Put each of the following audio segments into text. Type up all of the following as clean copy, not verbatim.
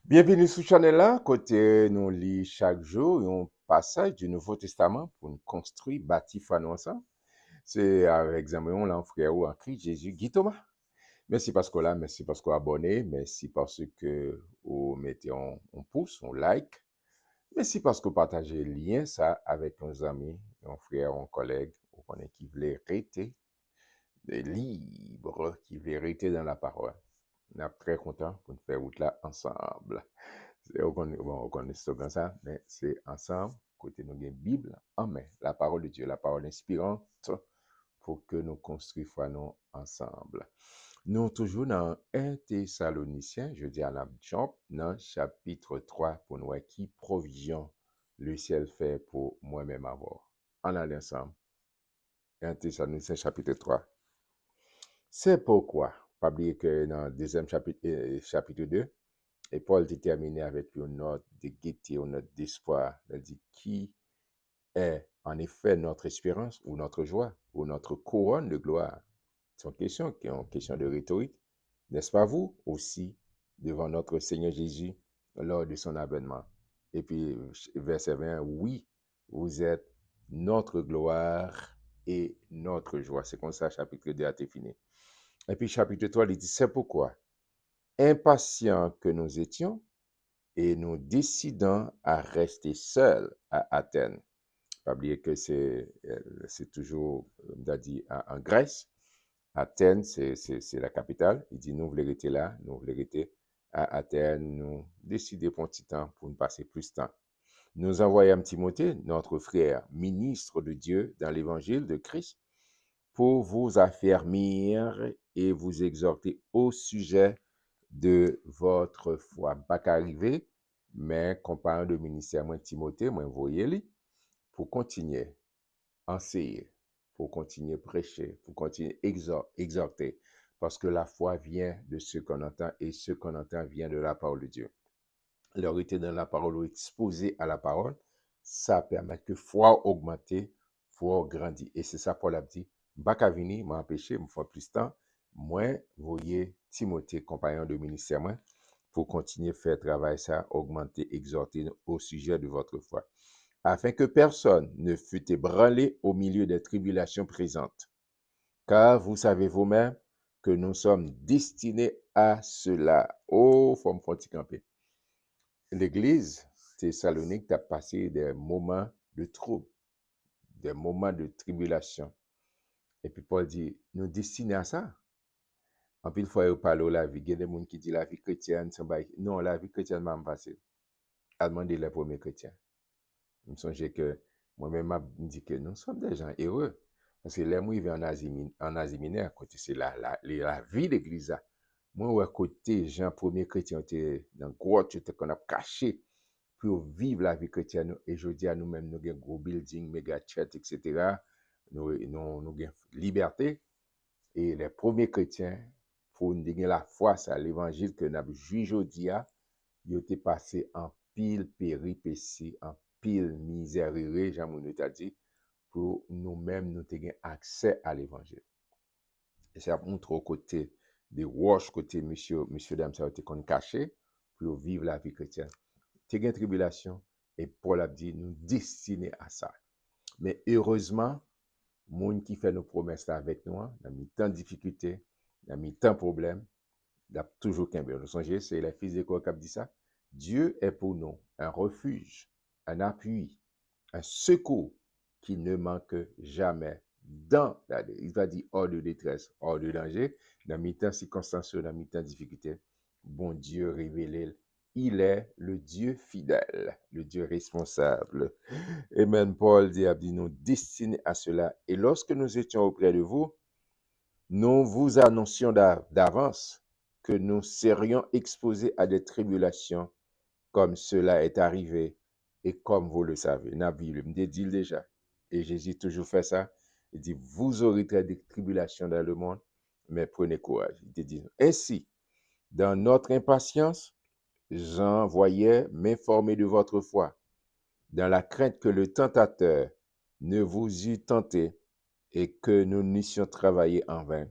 Bienvenue sur channel là, côté nous lit chaque jour un passage du Nouveau Testament pour nous construire, bâtir foi nous ensemble. C'est avec examen là, frère ou en Christ Jésus, Guy Thomas. Merci parce que là, merci parce que vous abonnez, merci parce que vous mettez un pouce, un like. Merci parce que vous partagez le lien ça avec nos amis, un frère, un collègue, ou qu'on est qui veut rester libre, qui veut rester dans la parole. On est très content pour nous faire route là ensemble. On connaît ça comme ça, mais c'est ensemble, côté nous avons Bible en main, la parole de Dieu, la parole inspirante, pour que nous construisons nous ensemble. Nous toujours dans 1 Thessaloniciens, je dis à la jump, dans chapitre 3, pour nous voir qui provision le ciel fait pour moi-même avoir. On allait ensemble. 1 Thessaloniciens, chapitre 3. C'est pourquoi, pas oublier que dans le deuxième chapitre, chapitre 2, et Paul déterminé avec une note de gaieté, une note d'espoir. Il dit qui est en effet notre espérance ou notre joie ou notre couronne de gloire. C'est une question qui est une question de rhétorique. N'est-ce pas vous aussi devant notre Seigneur Jésus lors de son avènement? Et puis, verset 20, oui, vous êtes notre gloire et notre joie. C'est comme ça, chapitre 2 a été fini. Et puis, chapitre 3, il dit, c'est pourquoi, impatients que nous étions, et nous décidons à rester seuls à Athènes. Pas oublier que c'est toujours, on a dit, en Grèce. Athènes, c'est la capitale. Il dit, nous voulons rester là, nous voulons rester à Athènes, nous décider pour un petit temps, pour nous passer plus de temps. Nous envoyons Timothée, notre frère, ministre de Dieu dans l'évangile de Christ, pour vous affermir et vous exhorter au sujet de votre foi. Pas qu'arriver, mais comparant le ministère, moi, Timothée, moi, voyez-le, pour continuer à enseigner, pour continuer à prêcher, pour continuer à exhorter, parce que la foi vient de ce qu'on entend et ce qu'on entend vient de la parole de Dieu. Leur était dans la parole ou exposé à la parole, ça permet que foi augmente, foi grandit. Et c'est ça Paul a dit, pas qu'à venir, m'empêcher, me faire plus de temps, moi, voyez Timothée, compagnon de ministère, moi, pour continuer à faire travail ça, augmenter, exhorter au sujet de votre foi, afin que personne ne fût ébranlé au milieu des tribulations présentes. Car vous savez vous-même que nous sommes destinés à cela. Oh, faut me faire camper. L'Église Thessalonique a passé des moments de trouble, des moments de tribulation. Et puis Paul dit, nous destinés à ça. En plus, il faut parler de la vie. Il y a des gens qui disent la vie chrétienne, non, la vie chrétienne m'a passé. À demander les premiers chrétiens. Je me songe que moi-même, je me dis que nous sommes des gens heureux. Parce que les moi, ils en Asie mineure, côté c'est la vie de l'église. Moi, à côté, gens premiers chrétiens, dans le grotte, qu'on a caché pour vivre la vie chrétienne. Et je dis à nous-mêmes, nous avons un gros building, méga church, etc. Nous avons liberté. Et les premiers chrétiens, pour nous donner la foi, c'est l'évangile que nous avons jugé aujourd'hui, ils ont passé en pile péripéties, en pile misère, Jean Mounou t'a dit, pour nous-mêmes, nous ayons accès à l'évangile. Et ça montre au côté des roches, côté monsieur, dame, ça a été caché pour vivre la vie chrétienne. Tu as une tribulation, et Paul a dit, nous destinés à ça. Mais heureusement, monde qui fait nos promesses là avec nous, dans mis tant de difficultés, dans mis tant de problèmes, il a toujours qu'un bien. Nous songez, c'est les fils d'école qui a dit ça. Dieu est pour nous un refuge, un appui, un secours qui ne manque jamais dans la il va dire hors de détresse, hors de danger, dans mes temps circonstances, dans mes temps difficultés. Bon Dieu révélé, il est le Dieu fidèle, le Dieu responsable. Amen. Paul dit, nous destinés à cela. Et lorsque nous étions auprès de vous, nous vous annoncions d'avance que nous serions exposés à des tribulations comme cela est arrivé et comme vous le savez. Nabi me dit déjà. Et Jésus toujours fait ça. Il dit, vous aurez des tribulations dans le monde, mais prenez courage. Il dit, ainsi, dans notre impatience, j'envoyais m'informer de votre foi, dans la crainte que le tentateur ne vous eût tenté et que nous n'eussions travaillé en vain.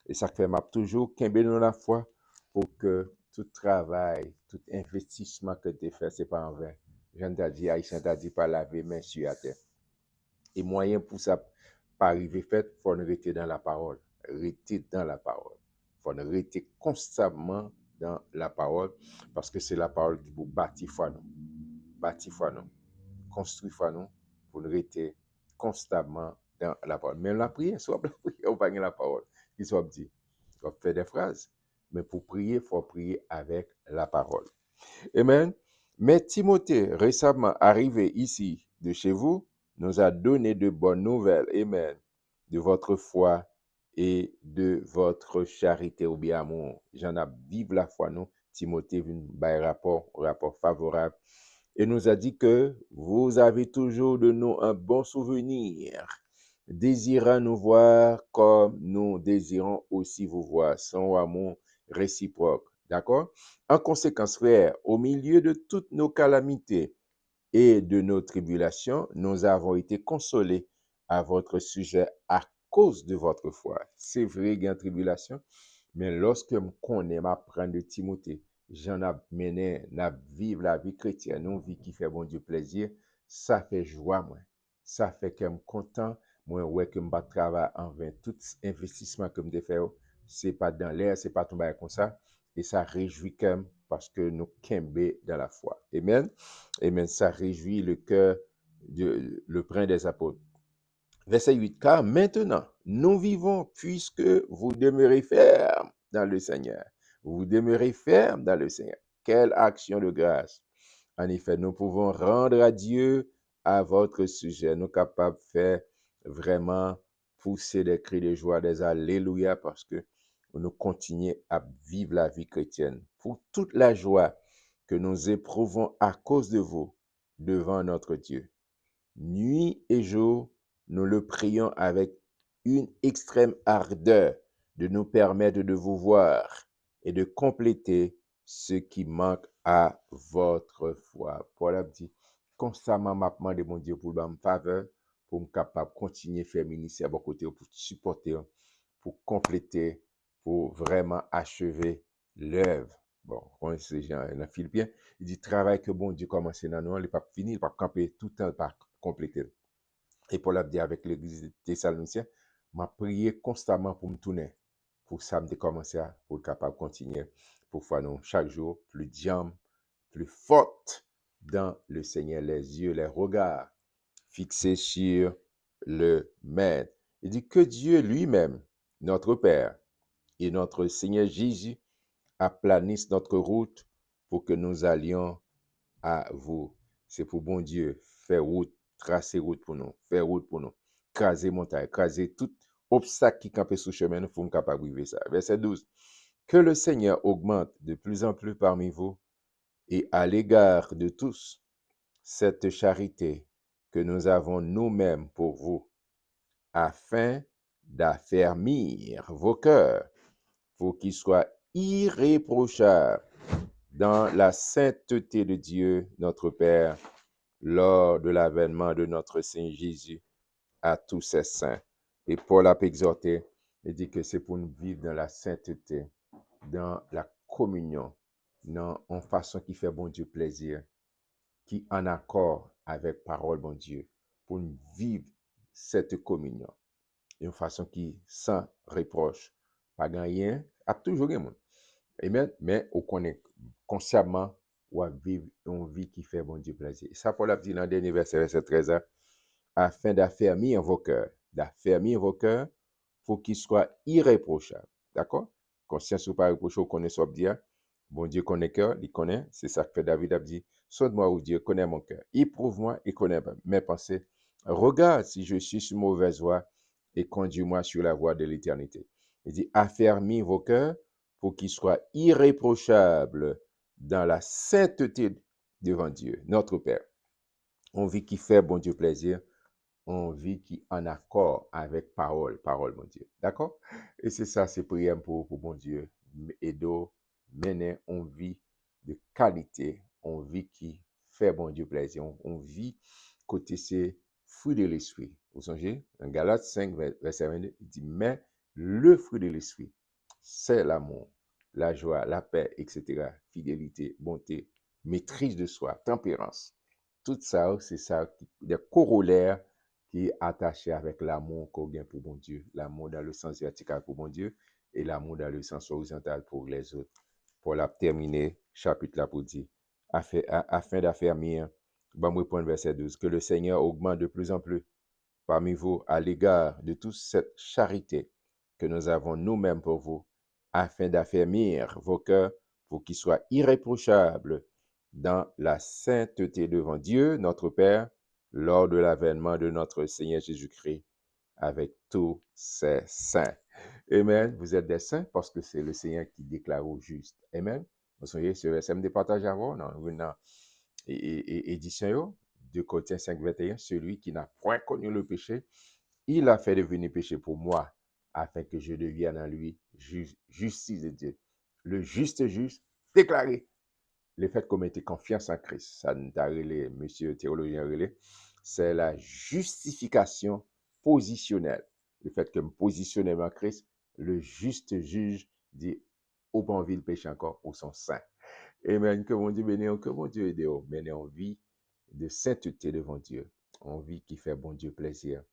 Et ça fait m'a toujours qu'un nous la foi pour que tout travail, tout investissement que tu fait, c'est pas en vain. Jean t'a dit, Haïtien t'a dit, pas laver main sur la terre. Et moyen pour ça, pas arriver fait, faut nous rester dans la parole. Rester dans la parole. Faut nous rester constamment dans la parole, parce que c'est la parole qui vous bâtit foi nous. Bâtit foi nous. Construit foi nous, pour nous rester constamment dans la parole. Même la prière, soit la prière, on va la parole. Qui soit dit. On fait des phrases. Mais pour prier, il faut prier avec la parole. Amen. Mais Timothée, récemment arrivé ici de chez vous, nous a donné de bonnes nouvelles, amen, de votre foi et de votre charité ou bien amour. J'en ai vive la foi, nous. Timothée vient by rapport favorable. Et nous a dit que vous avez toujours de nous un bon souvenir, désirant nous voir comme nous désirons aussi vous voir, sans amour réciproque. D'accord? En conséquence, frères, au milieu de toutes nos calamités et de nos tribulations, nous avons été consolés à votre sujet à cause de votre foi. C'est vrai, il y a une tribulation, mais lorsque je connais ma prendre de Timothée, j'en ai mené à vivre la vie chrétienne, une vie qui fait bon Dieu plaisir, ça fait joie, moi. Ça fait que je suis content, moi, ouais, que je ne travaille en vain. Tout investissement que je fais, ce n'est pas dans l'air, ce n'est pas tombé comme ça. Et ça réjouit quand même parce que nous sommes dans la foi. Amen. Amen. Ça réjouit le cœur, le brin des apôtres. Verset 8. Car maintenant, nous vivons puisque vous demeurez ferme dans le Seigneur. Vous demeurez ferme dans le Seigneur. Quelle action de grâce. En effet, nous pouvons rendre à Dieu à votre sujet. Nous sommes capables de faire vraiment pousser des cris de joie, des alléluia, parce que nous continuons à vivre la vie chrétienne. Pour toute la joie que nous éprouvons à cause de vous devant notre Dieu. Nuit et jour, nous le prions avec une extrême ardeur de nous permettre de vous voir et de compléter ce qui manque à votre foi. Paul a dit, constamment m'a demandé mon Dieu pour me faveur, pour me capable de continuer à faire ministère à vos côtés, pour supporter, pour compléter, pour vraiment achever l'œuvre. Bon, quand c'est Jean dans Philippiens, il dit travail que bon Dieu commencé dans nous, il n'est pas fini, il n'est pas camper tout le temps, par compléter. Et Paul a dit avec l'église Thessaloniciens, m'a prié constamment pour me tourner, pour ça me commencer à, pour être capable de continuer, pour faire nous chaque jour plus diam, plus forte dans le Seigneur, les yeux, les regards fixés sur le Maître. Il dit que Dieu lui-même, notre Père et notre Seigneur Jésus, aplanisse notre route pour que nous allions à vous. C'est pour bon Dieu faire route, tracer route pour nous, faire route pour nous, craser montagne, craser tout obstacle qui campe sous chemin, nous sommes capables de vivre ça. Verset 12. Que le Seigneur augmente de plus en plus parmi vous et à l'égard de tous cette charité que nous avons nous-mêmes pour vous, afin d'affermir vos cœurs pour qu'ils soient irréprochables dans la sainteté de Dieu, notre Père, lors de l'avènement de notre Seigneur Jésus à tous ses saints. Et Paul a exhorté, il dit que c'est pour nous vivre dans la sainteté, dans la communion, en façon qui fait bon Dieu plaisir, qui en accord avec parole bon Dieu, pour nous vivre cette communion, d'une façon qui sans reproche, pas rien, a toujours un monde. Amen. Mais on connaît consciemment ou à vivre une vie qui fait bon Dieu plaisir. Et ça, Paul a dit dans le dernier verset, verset 13, afin d'affermir vos cœurs pour qu'ils soient irréprochables. D'accord? Conscience ou pas reprochable, on connaît soit bien. Bon Dieu connaît cœur, il connaît. C'est ça que David a dit. Sonde-moi, ou Dieu connaît mon cœur. Éprouve-moi et connaît mes pensées. Regarde si je suis sur mauvaise voie et conduis-moi sur la voie de l'éternité. Il dit, affermis vos cœurs pour qu'ils soient irréprochables dans la sainteté devant Dieu, notre Père. On vit qui fait bon Dieu plaisir, on vit qui en accord avec parole, mon Dieu. D'accord? Et c'est ça, c'est prière pour bon Dieu. Et donc, mener on vit de qualité, on vit qui fait bon Dieu plaisir, on vit côté ces fruits de l'esprit. Vous songez? Dans Galates 5, verset 22, il dit, mais le fruit de l'esprit, c'est l'amour, la joie, la paix, etc. Fidélité, bonté, maîtrise de soi, tempérance. Tout ça, c'est ça, des corollaires qui est attaché avec l'amour qu'on gagne pour bon Dieu. L'amour dans le sens vertical pour bon Dieu et l'amour dans le sens horizontal pour les autres. Pour la terminer, chapitre là pour dire, afin d'affermir, bon, moi, point verset 12, que le Seigneur augmente de plus en plus parmi vous à l'égard de toute cette charité que nous avons nous-mêmes pour vous, afin d'affermir vos cœurs pour qu'ils soient irréprochables dans la sainteté devant Dieu, notre Père, lors de l'avènement de notre Seigneur Jésus-Christ avec tous ses saints. Amen. Vous êtes des saints parce que c'est le Seigneur qui déclare au juste. Amen. Vous voyez, ce verset me départage avant, non, édition, 2 Corinthiens 5, 21, celui qui n'a point connu le péché, il a fait devenir péché pour moi, afin que je devienne en lui justice de Dieu. Le juste déclaré. Le fait qu'on mette confiance en Christ, ça nous a relé, monsieur théologien relé, c'est la justification positionnelle. Le fait que me positionne en Christ, le juste juge dit, au bon vie le péché encore, au son saint. Amen. Que mon Dieu bénisse, que mon Dieu aide, mener en vie de sainteté devant Dieu, en vie qui fait bon Dieu plaisir,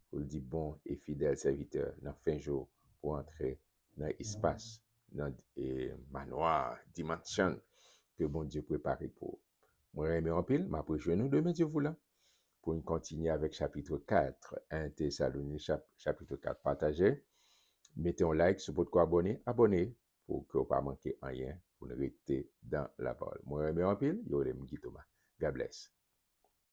pour le dire bon et fidèle serviteur, dans fin jour, pour entrer dans l'espace, dans le manoir, dimension, que bon Dieu prépare pour. Moi, Rémi en pile, m'a préjoué nous demain, Dieu vous là, pour une continuer avec chapitre 4, 1 Thessaloniciens, chapitre 4, partagez. Mettez un like sur votre abonné, abonnez pour que vous ne pas manquer rien, pour ne rester dans la parole. Moi, Rémi en pile, yo, Thomas. God bless.